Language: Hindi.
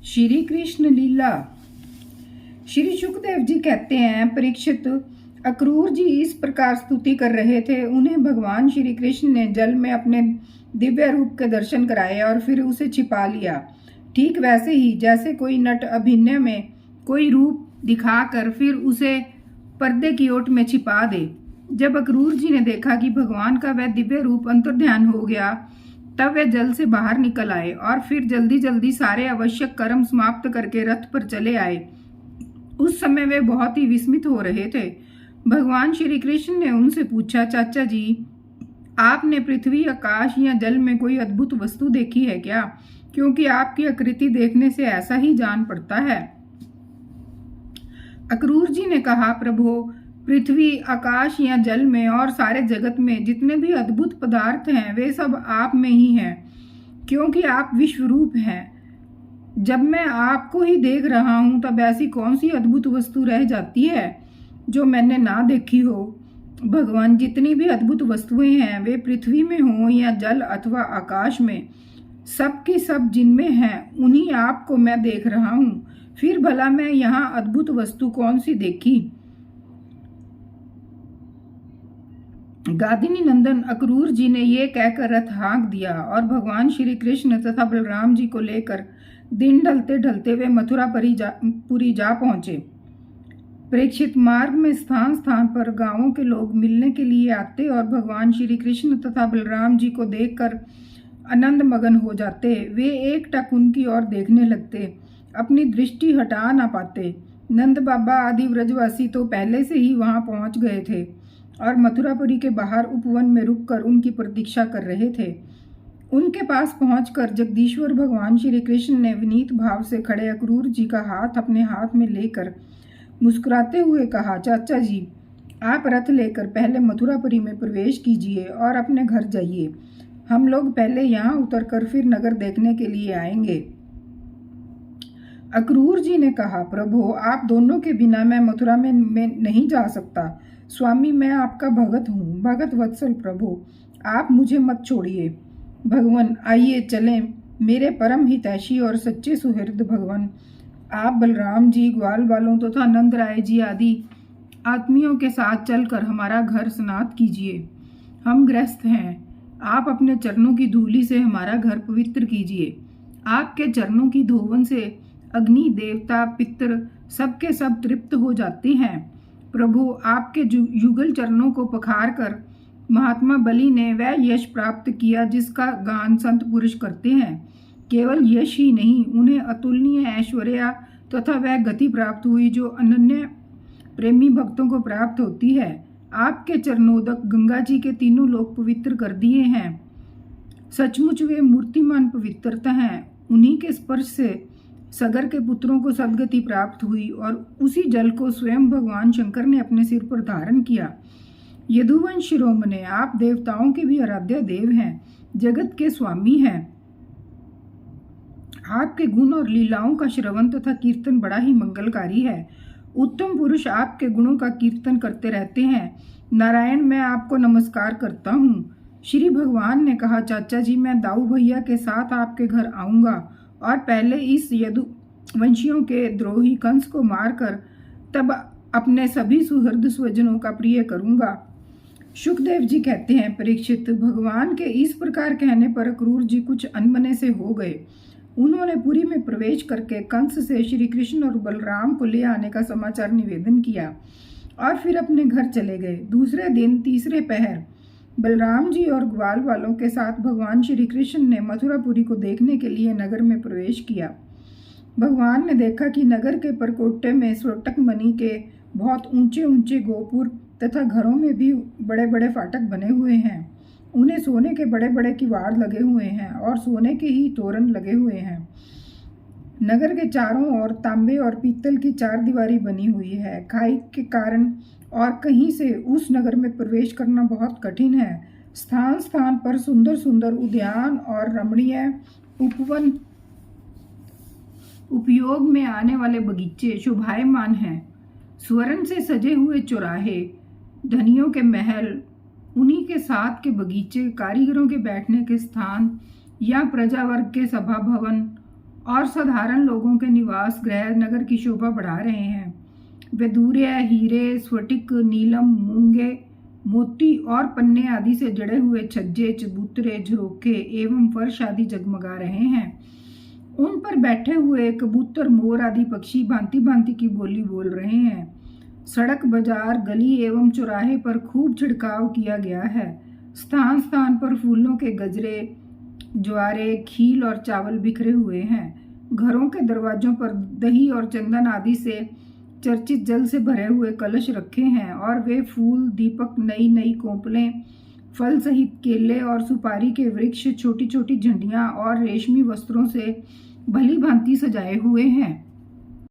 श्री कृष्ण लीला। श्री सुखदेव जी कहते हैं, परीक्षित, अक्रूर जी इस प्रकार स्तुति कर रहे थे। उन्हें भगवान श्री कृष्ण ने जल में अपने दिव्य रूप के दर्शन कराए और फिर उसे छिपा लिया। ठीक वैसे ही जैसे कोई नट अभिनय में कोई रूप दिखाकर फिर उसे पर्दे की ओट में छिपा दे। जब अक्रूर जी ने देखा कि भगवान का वह दिव्य रूप अंतर्ध्यान हो गया, तब वे जल से बाहर निकल आए और फिर जल्दी जल्दी सारे आवश्यक कर्म समाप्त करके रथ पर चले आए। उस समय वे बहुत ही विस्मित हो रहे थे। भगवान श्री कृष्ण ने उनसे पूछा, चाचा जी, आपने पृथ्वी, आकाश या जल में कोई अद्भुत वस्तु देखी है क्या? क्योंकि आपकी आकृति देखने से ऐसा ही जान पड़ता है। अक्रूर जी ने कहा, प्रभु, पृथ्वी, आकाश या जल में और सारे जगत में जितने भी अद्भुत पदार्थ हैं वे सब आप में ही हैं, क्योंकि आप विश्वरूप हैं। जब मैं आपको ही देख रहा हूं तब ऐसी कौन सी अद्भुत वस्तु रह जाती है जो मैंने ना देखी हो। भगवान, जितनी भी अद्भुत वस्तुएं हैं वे पृथ्वी में हो या जल अथवा आकाश में, सब की सब जिनमें हैं उन्हीं आपको मैं देख रहा हूं। फिर भला मैं यहाँ अद्भुत वस्तु कौन सी देखी? गादिनी नंदन अक्रूर जी ने ये कहकर रथ हाँक दिया और भगवान श्री कृष्ण तथा बलराम जी को लेकर दिन ढलते ढलते वे मथुरापुरी जा पहुंचे। परीक्षित, मार्ग में स्थान स्थान पर गांवों के लोग मिलने के लिए आते और भगवान श्री कृष्ण तथा बलराम जी को देखकर आनंद मगन हो जाते। वे एकटक उनकी ओर देखने लगते, अपनी दृष्टि हटा ना पाते। नंद बाबा आदि व्रजवासी तो पहले से ही वहां पहुंच गए थे और मथुरापुरी के बाहर उपवन में रुककर उनकी प्रतीक्षा कर रहे थे। उनके पास पहुंचकर जगदीश्वर भगवान श्री कृष्ण ने विनीत भाव से खड़े अक्रूर जी का हाथ अपने हाथ में लेकर मुस्कुराते हुए कहा, चाचा जी, आप रथ लेकर पहले मथुरापुरी में प्रवेश कीजिए और अपने घर जाइए। हम लोग पहले यहाँ उतरकर फिर नगर देखने के लिए आएंगे। अक्रूर जी ने कहा, प्रभु, आप दोनों के बिना मैं मथुरा में नहीं जा सकता। स्वामी, मैं आपका भगत हूँ, भगत वत्सल प्रभु, आप मुझे मत छोड़िए। भगवान, आइए चलें, मेरे परम हितैषी और सच्चे सुहृद भगवान, आप बलराम जी, ग्वाल वालों तथा नंद राय जी आदि आत्मियों के साथ चलकर हमारा घर स्नात कीजिए। हम गृहस्थ हैं, आप अपने चरणों की धूलि से हमारा घर पवित्र कीजिए। आपके चरणों की धोवन से अग्नि, देवता, पितर सबके सब तृप्त हो जाते हैं। प्रभु, आपके युगल चरणों को पखार कर महात्मा बलि ने वह यश प्राप्त किया जिसका गान संत पुरुष करते हैं। केवल यश ही नहीं, उन्हें अतुलनीय ऐश्वर्या तथा वह गति प्राप्त हुई जो अनन्य प्रेमी भक्तों को प्राप्त होती है। आपके चरणोदक गंगा जी के तीनों लोक पवित्र कर दिए हैं। सचमुच वे मूर्तिमान पवित्रता हैं। उन्हीं के स्पर्श से सगर के पुत्रों को सदगति प्राप्त हुई और उसी जल को स्वयं भगवान शंकर ने अपने सिर पर धारण किया। यदुवंश शिरोमणे, आप देवताओं के भी आराध्य देव हैं, जगत के स्वामी हैं। आपके गुण और लीलाओं का श्रवण तथा कीर्तन बड़ा ही मंगलकारी है। उत्तम पुरुष आपके गुणों का कीर्तन करते रहते हैं। नारायण, मैं आपको नमस्कार करता हूँ। श्री भगवान ने कहा, चाचा जी, मैं दाऊ भैया के साथ आपके घर आऊंगा और पहले इस यदुवंशियों के द्रोही कंस को मारकर तब अपने सभी सुहृद स्वजनों का प्रिय करूंगा। सुखदेव जी कहते हैं, परीक्षित, भगवान के इस प्रकार कहने पर अक्रूर जी कुछ अनमने से हो गए। उन्होंने पुरी में प्रवेश करके कंस से श्री कृष्ण और बलराम को ले आने का समाचार निवेदन किया और फिर अपने घर चले गए। दूसरे दिन तीसरे पहर बलराम जी और ग्वाल वालों के साथ भगवान श्री कृष्ण ने मथुरापुरी को देखने के लिए नगर में प्रवेश किया। भगवान ने देखा कि नगर के परकोटे में स्फोटक मणि के बहुत ऊंचे ऊंचे गोपुर तथा घरों में भी बड़े बड़े फाटक बने हुए हैं। उन्हें सोने के बड़े बड़े किवाड़ लगे हुए हैं और सोने के ही तोरण लगे हुए हैं। नगर के चारों ओर तांबे और पीतल की चार दीवारी बनी हुई है। खाई के कारण और कहीं से उस नगर में प्रवेश करना बहुत कठिन है। स्थान स्थान पर सुंदर सुंदर उद्यान और रमणीय उपवन, उपयोग में आने वाले बगीचे शोभायमान हैं। स्वर्ण से सजे हुए चौराहे, धनियों के महल, उन्हीं के साथ के बगीचे, कारीगरों के बैठने के स्थान या प्रजा वर्ग के सभा भवन और साधारण लोगों के निवास गृह नगर की शोभा बढ़ा रहे हैं। वैदूर्य, हीरे, स्फटिक, नीलम, मूंगे, मोती और पन्ने आदि से जड़े हुए छज्जे, चबूतरे, झरोखे एवं फर्श आदि जगमगा रहे हैं। उन पर बैठे हुए कबूतर, मोर आदि पक्षी भांति भांति की बोली बोल रहे हैं। सड़क, बाजार, गली एवं चौराहे पर खूब छिड़काव किया गया है। स्थान स्थान पर फूलों के गजरे, ज्वारे, खील और चावल बिखरे हुए हैं। घरों के दरवाजों पर दही और चंदन आदि से चर्चित जल से भरे हुए कलश रखे हैं और वे फूल, दीपक, नई नई कोंपलें, फल सहित केले और सुपारी के वृक्ष, छोटी छोटी झंडियां और रेशमी वस्त्रों से भली भांति सजाए हुए हैं।